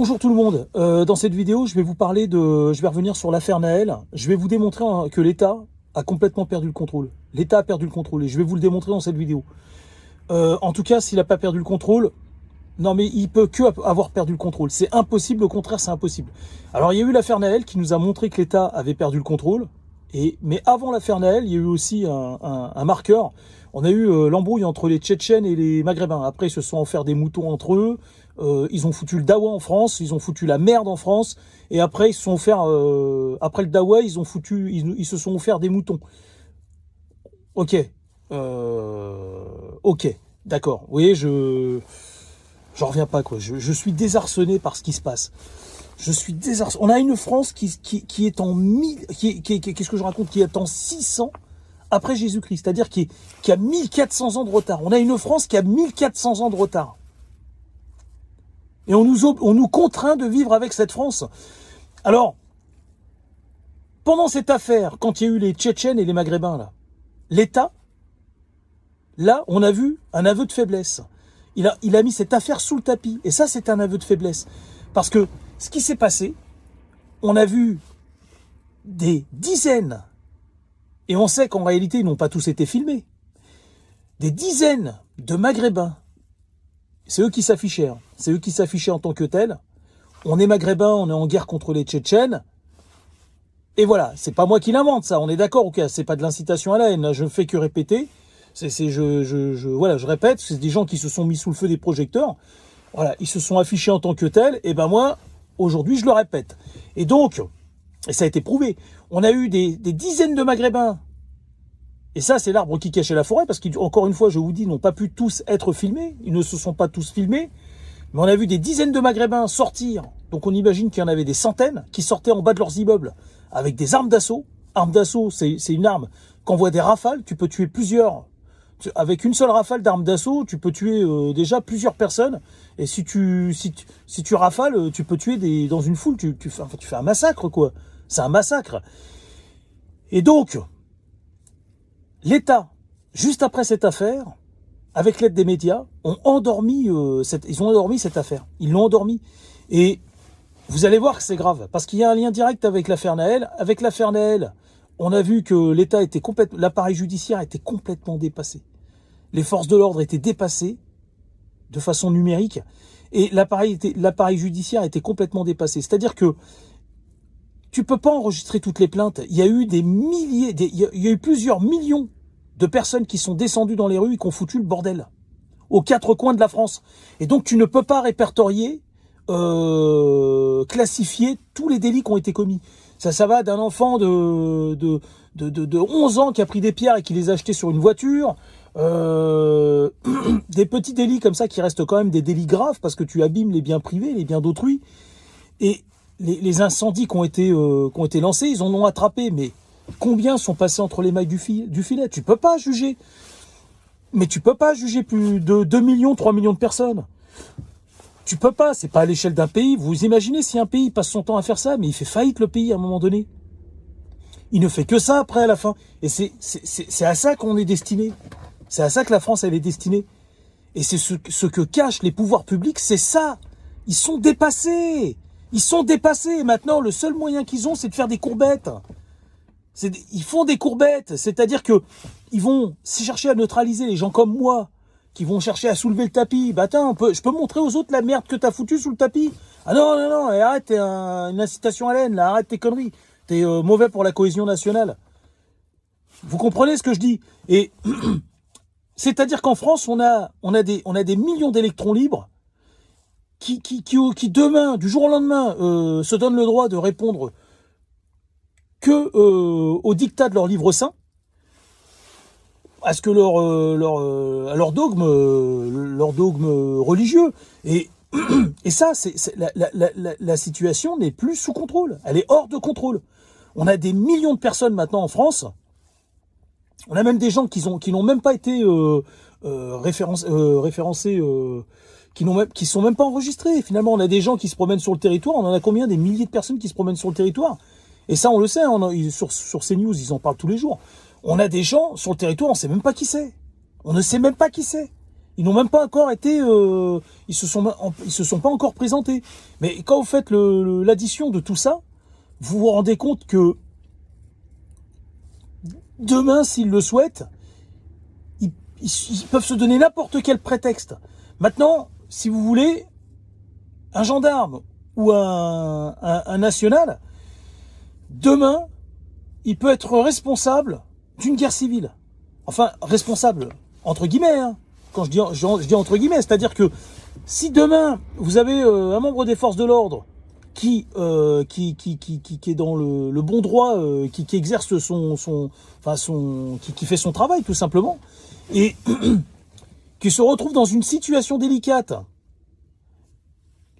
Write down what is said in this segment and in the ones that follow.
Bonjour tout le monde, dans cette vidéo je vais revenir sur l'affaire Naël. Je vais vous démontrer que l'État a complètement perdu le contrôle. L'État a perdu le contrôle et je vais vous le démontrer dans cette vidéo. En tout cas, s'il n'a pas perdu le contrôle, non mais il peut que avoir perdu le contrôle. C'est impossible, au contraire c'est impossible. Alors il y a eu l'affaire Naël qui nous a montré que l'État avait perdu le contrôle. Mais avant l'affaire Naël, il y a eu aussi un marqueur. On a eu l'embrouille entre les Tchétchènes et les Maghrébins. Après, ils se sont offerts des moutons entre eux. Ils ont foutu le dawa en France. Ils ont foutu la merde en France. Et après, ils se sont offerts, après le dawa, ils se sont offerts des moutons. Ok. Ok. D'accord. Vous voyez, j'en reviens pas, quoi. Je suis désarçonné par ce qui se passe. Je suis désarçonné. On a une France qui est en qu'est-ce que je raconte, qui est en 600 après Jésus-Christ, c'est-à-dire qui a 1400 ans de retard. On a une France qui a 1400 ans de retard. Et on nous contraint de vivre avec cette France. Alors, pendant cette affaire, quand il y a eu les Tchétchènes et les Maghrébins, là, l'État, là, on a vu un aveu de faiblesse. Il a mis cette affaire sous le tapis. Et ça, c'est un aveu de faiblesse. Parce que ce qui s'est passé, on a vu des dizaines, et on sait qu'en réalité, ils n'ont pas tous été filmés, des dizaines de Maghrébins. C'est eux qui s'affichaient. Hein. C'est eux qui s'affichaient en tant que tels. On est Maghrébins, on est en guerre contre les Tchétchènes. Et voilà, c'est pas moi qui l'invente, ça. On est d'accord, ok, c'est pas de l'incitation à la haine. Là, je ne fais que répéter. Voilà, je répète, c'est des gens qui se sont mis sous le feu des projecteurs. Voilà, ils se sont affichés en tant que tels. Et ben moi, aujourd'hui, je le répète. Et donc, et ça a été prouvé, on a eu des dizaines de Maghrébins. Et ça, c'est l'arbre qui cachait la forêt, parce qu'encore une fois, je vous dis, ils n'ont pas pu tous être filmés. Ils ne se sont pas tous filmés. Mais on a vu des dizaines de Maghrébins sortir. Donc on imagine qu'il y en avait des centaines qui sortaient en bas de leurs immeubles avec des armes d'assaut. Armes d'assaut, c'est une arme qu'envoie des rafales. Tu peux tuer plusieurs. Avec une seule rafale d'armes d'assaut, tu peux tuer déjà plusieurs personnes. Et si tu rafales, tu peux tuer dans une foule. Tu fais un massacre, quoi. C'est un massacre. Et donc, l'État, juste après cette affaire, avec l'aide des médias, ils ont endormi cette affaire. Ils l'ont endormi. Et vous allez voir que c'est grave, parce qu'il y a un lien direct avec l'affaire Naël. Avec l'affaire Naël, on a vu que l'État était l'appareil judiciaire était complètement dépassé. Les forces de l'ordre étaient dépassées de façon numérique, et l'appareil judiciaire était complètement dépassé. C'est-à-dire que tu peux pas enregistrer toutes les plaintes. Il y a eu il y a eu plusieurs millions de personnes qui sont descendues dans les rues et qui ont foutu le bordel aux quatre coins de la France. Et donc tu ne peux pas répertorier, classifier tous les délits qui ont été commis. Ça va d'un enfant de 11 ans qui a pris des pierres et qui les a achetées sur une voiture, des petits délits comme ça qui restent quand même des délits graves parce que tu abîmes les biens privés, les biens d'autrui. Et les incendies qui ont été lancés, ils en ont attrapé, mais combien sont passés entre les mailles du filet? Tu peux pas juger. Mais tu peux pas juger plus de 2 millions, 3 millions de personnes. Tu peux pas, c'est pas à l'échelle d'un pays. Vous imaginez si un pays passe son temps à faire ça, mais il fait faillite le pays à un moment donné. Il ne fait que ça après à la fin. Et c'est à ça qu'on est destiné. C'est à ça que la France elle est destinée. Et c'est ce que cachent les pouvoirs publics, c'est ça. Ils sont dépassés. Ils sont dépassés. Maintenant, le seul moyen qu'ils ont, c'est de faire des courbettes. Ils font des courbettes. C'est-à-dire que ils vont chercher à neutraliser les gens comme moi, qui vont chercher à soulever le tapis. Bah attends, je peux montrer aux autres la merde que t'as foutue sous le tapis. Ah non, non, non, arrête, t'es une incitation à la haine, là, arrête tes conneries. T'es mauvais pour la cohésion nationale. Vous comprenez ce que je dis? Et c'est-à-dire qu'en France, on a des millions d'électrons libres qui demain, du jour au lendemain, se donnent le droit de répondre que au dictat de leur livre saint, à ce que leur dogme religieux. Et ça, la situation n'est plus sous contrôle. Elle est hors de contrôle. On a des millions de personnes maintenant en France. On a même des gens qui n'ont même pas été référencés, qui sont même pas enregistrés. Finalement, on a des gens qui se promènent sur le territoire. On en a combien? Des milliers de personnes qui se promènent sur le territoire. Et ça, on le sait. Sur CNews, ils en parlent tous les jours. On a des gens sur le territoire, on ne sait même pas qui c'est. On ne sait même pas qui c'est. Ils n'ont même pas encore été, ils se sont pas encore présentés. Mais quand vous faites l'addition de tout ça, vous vous rendez compte que demain, s'ils le souhaitent, ils peuvent se donner n'importe quel prétexte. Maintenant, si vous voulez, un gendarme ou un national, demain, il peut être responsable d'une guerre civile. Enfin, responsable, entre guillemets, hein. Quand je dis entre guillemets, c'est-à-dire que si demain, vous avez un membre des forces de l'ordre qui est dans le bon droit, qui exerce qui fait son travail, tout simplement, et qui se retrouve dans une situation délicate.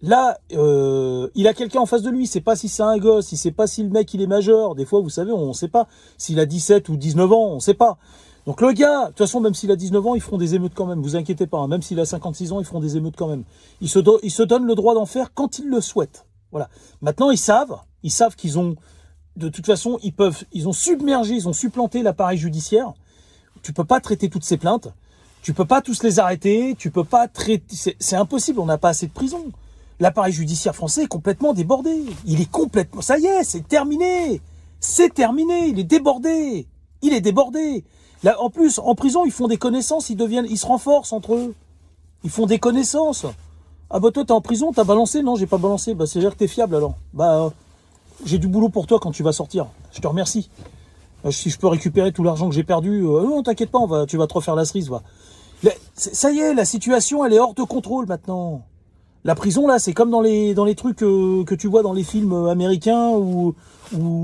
Là, il a quelqu'un en face de lui, il sait pas si c'est un gosse, il sait pas si le mec il est majeur. Des fois, vous savez, on sait pas s'il a 17 ou 19 ans, on sait pas. Donc le gars, de toute façon, même s'il a 19 ans, ils feront des émeutes quand même, vous inquiétez pas. Hein, même s'il a 56 ans, ils feront des émeutes quand même. Ils se donnent le droit d'en faire quand ils le souhaitent. Voilà. Maintenant, ils savent qu'ils ont, de toute façon, ils ont submergé, ils ont supplanté l'appareil judiciaire. Tu peux pas traiter toutes ces plaintes. Tu peux pas tous les arrêter. Tu peux pas traiter, c'est impossible, on n'a pas assez de prisons. L'appareil judiciaire français est complètement débordé. Il est complètement, ça y est, c'est terminé. C'est terminé, il est débordé. Il est débordé. Là, en plus, en prison, ils font des connaissances, ils se renforcent entre eux. Ils font des connaissances. Ah bah toi, t'es en prison, t'as balancé? Non, j'ai pas balancé. Bah c'est-à-dire que t'es fiable alors. Bah j'ai du boulot pour toi quand tu vas sortir. Je te remercie. Si je peux récupérer tout l'argent que j'ai perdu, non, t'inquiète pas, tu vas te refaire la cerise, va. Ça y est, la situation, elle est hors de contrôle maintenant. La prison, là, c'est comme dans les trucs que tu vois dans les films américains ou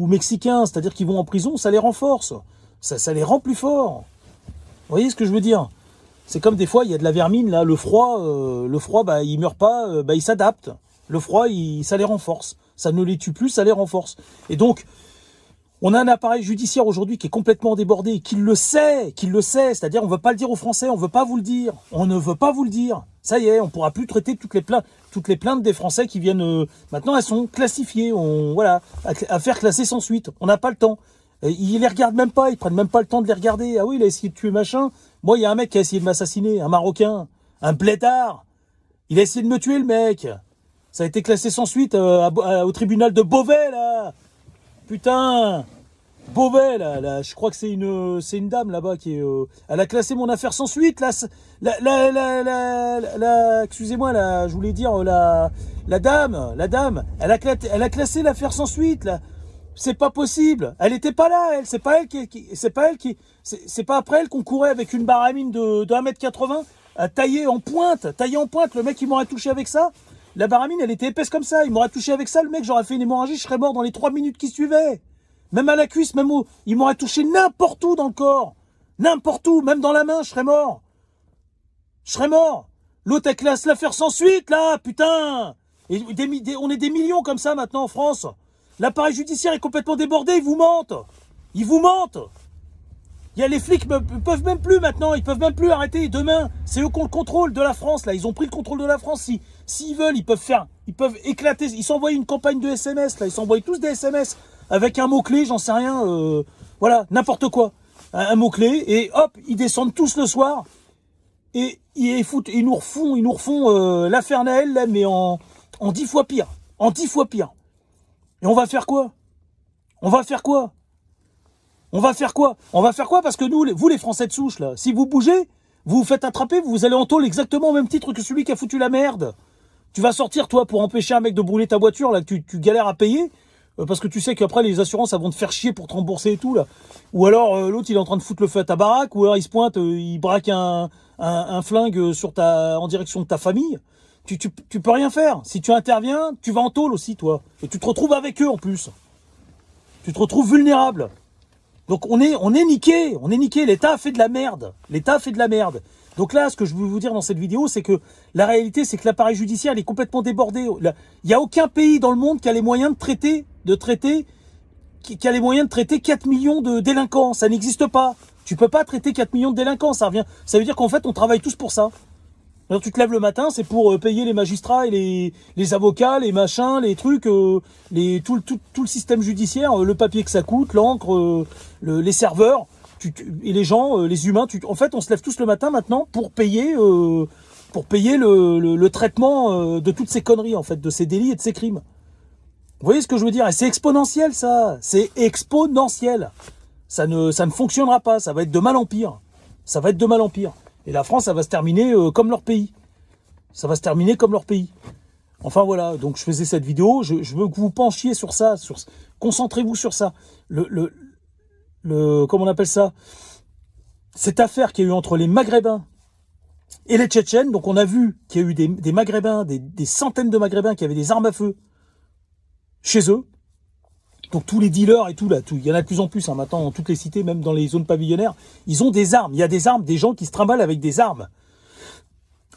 mexicains. C'est-à-dire qu'ils vont en prison, ça les renforce. Ça les rend plus forts. Vous voyez ce que je veux dire? C'est comme des fois, il y a de la vermine, là, le froid, bah, il meurt pas, bah, il s'adapte. Le froid, ça les renforce. Ça ne les tue plus, ça les renforce. Et donc, on a un appareil judiciaire aujourd'hui qui est complètement débordé, qui le sait, c'est-à-dire on veut pas le dire aux Français, on veut pas vous le dire, on ne veut pas vous le dire. Ça y est, on pourra plus traiter toutes les plaintes des Français qui viennent, maintenant elles sont classifiées, voilà, à faire classer sans suite. On n'a pas le temps. Ils les regardent même pas, ils prennent même pas le temps de les regarder. Ah oui, il a essayé de tuer machin. Moi, il y a un mec qui a essayé de m'assassiner, un Marocain, un blédard. Il a essayé de me tuer, le mec. Ça a été classé sans suite au tribunal de Beauvais, là. Putain, Beauvais, là, je crois que c'est une dame là-bas qui est. Elle a classé mon affaire sans suite, là. Excusez-moi, là, je voulais dire la dame, elle a classé l'affaire sans suite, là. C'est pas possible. Elle était pas là, elle. C'est pas après elle qu'on courait avec une baramine de 1m80 taillée en pointe. Le mec, il m'aurait touché avec ça. La baramine, elle était épaisse comme ça. Il m'aurait touché avec ça. Le mec, j'aurais fait une hémorragie. Je serais mort dans les 3 minutes qui suivaient. Même à la cuisse, il m'aurait touché n'importe où dans le corps. N'importe où. Même dans la main, je serais mort. L'autre, elle classe l'affaire sans suite, là. Putain. Et on est des millions comme ça maintenant en France. L'appareil judiciaire est complètement débordé, ils vous mentent. Il y a les flics peuvent même plus maintenant, ils peuvent même plus arrêter. Demain, c'est eux qui ont le contrôle de la France, là. Ils ont pris le contrôle de la France. S'ils veulent, ils peuvent éclater. Ils s'envoient une campagne de SMS, là. Ils s'envoient tous des SMS avec un mot-clé, j'en sais rien. Voilà, n'importe quoi. Un mot-clé, et hop, ils descendent tous le soir. Et ils nous refont l'affaire Naël, là, mais en 10 fois pire. En 10 fois pire. Et on va faire quoi? Parce que vous les Français de souche, là, si vous bougez, vous vous faites attraper, vous allez en tôle exactement au même titre que celui qui a foutu la merde. Tu vas sortir, toi, pour empêcher un mec de brûler ta voiture, là, que tu galères à payer, parce que tu sais qu'après, les assurances, elles vont te faire chier pour te rembourser et tout, là. Ou alors, l'autre, il est en train de foutre le feu à ta baraque, ou alors il se pointe, il braque un flingue en direction de ta famille. Tu peux rien faire. Si tu interviens, tu vas en tôle aussi, toi. Et tu te retrouves avec eux, en plus. Tu te retrouves vulnérable. Donc, on est niqué. L'État a fait de la merde. Donc là, ce que je veux vous dire dans cette vidéo, c'est que la réalité, c'est que l'appareil judiciaire, il est complètement débordé. Il n'y a aucun pays dans le monde qui a les moyens de traiter 4 millions de délinquants. Ça n'existe pas. Tu peux pas traiter 4 millions de délinquants. Ça veut dire qu'en fait, on travaille tous pour ça. Alors tu te lèves le matin, c'est pour payer les magistrats et les avocats, les machins, les trucs, tout le système judiciaire, le papier que ça coûte, l'encre, les serveurs. et les gens, les humains, en fait, on se lève tous le matin maintenant pour payer le traitement de toutes ces conneries, en fait, de ces délits et de ces crimes. Vous voyez ce que je veux dire? Et c'est exponentiel, ça. C'est exponentiel. Ça ne fonctionnera pas. Ça va être de mal en pire. Ça va être de mal en pire. Et la France, ça va se terminer comme leur pays. Ça va se terminer comme leur pays. Enfin voilà, donc je faisais cette vidéo. Je veux que vous penchiez sur ça. Concentrez-vous sur ça. Comment on appelle ça? Cette affaire qu'il y a eu entre les Maghrébins et les Tchétchènes. Donc on a vu qu'il y a eu des Maghrébins, des centaines de Maghrébins qui avaient des armes à feu chez eux. Donc tous les dealers et tout là, il y en a de plus en plus maintenant dans toutes les cités, même dans les zones pavillonnaires, ils ont des armes. Il y a des armes, des gens qui se trimballent avec des armes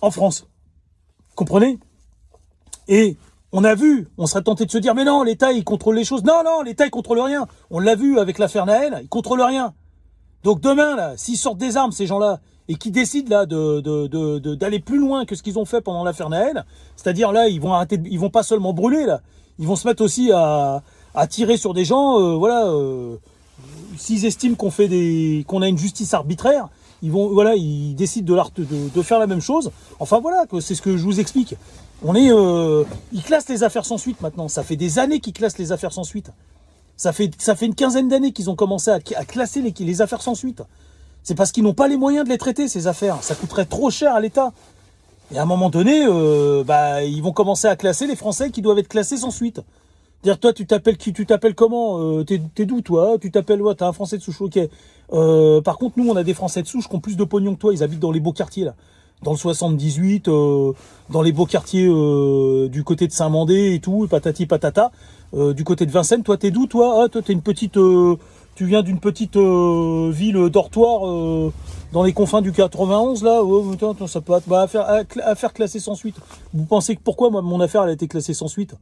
en France. Comprenez? Et on a vu, on serait tenté de se dire mais non, l'État il contrôle les choses. Non, l'État il contrôle rien. On l'a vu avec l'affaire Naël, il contrôle rien. Donc demain là, s'ils sortent des armes ces gens-là et qui décident là d'aller plus loin que ce qu'ils ont fait pendant l'affaire Naël, c'est-à-dire là ils vont pas seulement brûler là. Ils vont se mettre aussi à tirer sur des gens, s'ils estiment qu'on a une justice arbitraire, ils décident de faire la même chose. Enfin voilà, c'est ce que je vous explique. Ils classent les affaires sans suite maintenant. Ça fait des années qu'ils classent les affaires sans suite. Ça fait une quinzaine d'années qu'ils ont commencé à classer les affaires sans suite. C'est parce qu'ils n'ont pas les moyens de les traiter, ces affaires. Ça coûterait trop cher à l'État. Et à un moment donné, ils vont commencer à classer les Français qui doivent être classés sans suite. Dire toi, tu t'appelles comment? T'es d'où toi? Tu t'appelles t'es un Français de souche, ok. Par contre, nous, on a des Français de souche qui ont plus de pognon que toi. Ils habitent dans les beaux quartiers là, dans le 78, dans les beaux quartiers du côté de Saint-Mandé et tout, patati patata. Du côté de Vincennes, toi, t'es d'où toi? Toi, t'es une petite, tu viens d'une petite ville dortoir. Dans les confins du 91, là, attends, ça peut être affaire classée sans suite. Vous pensez que pourquoi moi, mon affaire elle a été classée sans suite?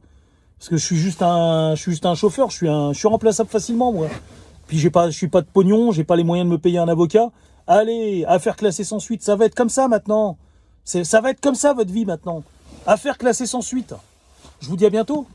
Parce que je suis juste un chauffeur, je suis remplaçable facilement moi. Puis je suis pas de pognon, j'ai pas les moyens de me payer un avocat. Allez, affaire classée sans suite, ça va être comme ça maintenant. Ça va être comme ça votre vie maintenant. Affaire classée sans suite. Je vous dis à bientôt.